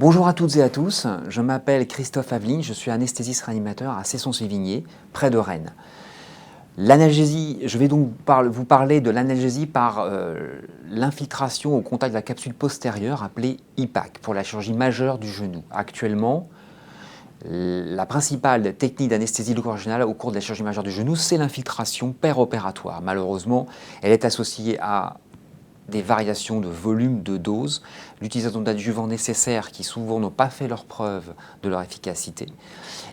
Bonjour à toutes et à tous, je m'appelle Christophe Aveline, je suis anesthésiste réanimateur à Cesson-Sévigné, près de Rennes. L'analgésie, je vais donc vous parler de l'analgésie par l'infiltration au contact de la capsule postérieure appelée IPAC pour la chirurgie majeure du genou. Actuellement, la principale technique d'anesthésie locale au cours de la chirurgie majeure du genou, c'est l'infiltration péropératoire. Malheureusement, elle est associée à des variations de volume, de dose, l'utilisation d'adjuvants nécessaires qui souvent n'ont pas fait leur preuve de leur efficacité,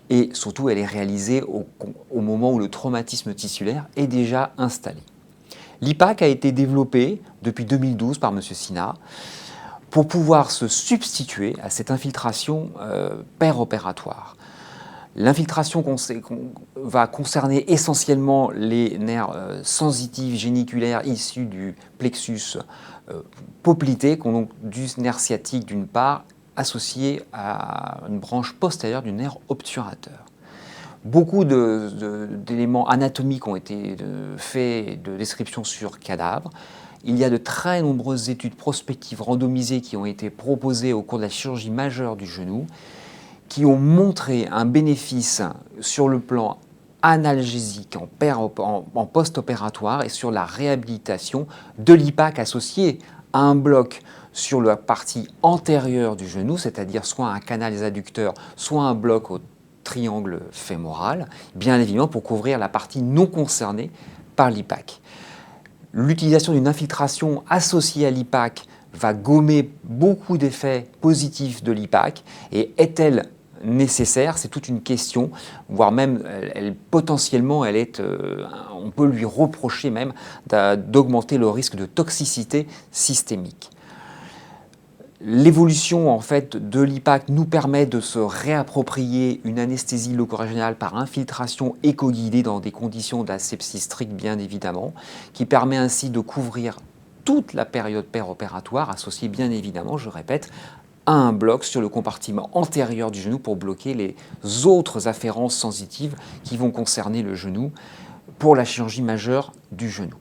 et surtout elle est réalisée au moment où le traumatisme tissulaire est déjà installé. L'IPAC a été développé depuis 2012 par M. Sina pour pouvoir se substituer à cette infiltration péropératoire. L'infiltration va concerner essentiellement les nerfs sensitifs géniculaires issus du plexus poplité, donc du nerf sciatique d'une part, associé à une branche postérieure du nerf obturateur. Beaucoup d'éléments anatomiques ont été faits de description sur cadavre. Il y a de très nombreuses études prospectives randomisées qui ont été proposées au cours de la chirurgie majeure du genou, qui ont montré un bénéfice sur le plan analgésique en post-opératoire et sur la réhabilitation de l'IPAC associé à un bloc sur la partie antérieure du genou, c'est-à-dire soit un canal des adducteurs, soit un bloc au triangle fémoral, bien évidemment pour couvrir la partie non concernée par l'IPAC. L'utilisation d'une infiltration associée à l'IPAC va gommer beaucoup d'effets positifs de l'IPAC et est-elle nécessaire? C'est toute une question, voire même potentiellement on peut lui reprocher même d'augmenter le risque de toxicité systémique. L'évolution en fait de l'IPAC nous permet de se réapproprier une anesthésie loco-régionale par infiltration éco-guidée dans des conditions d'asepsie stricte bien évidemment, qui permet ainsi de couvrir toute la période péropératoire associée bien évidemment, je répète, à un bloc sur le compartiment antérieur du genou pour bloquer les autres afférences sensitives qui vont concerner le genou pour la chirurgie majeure du genou.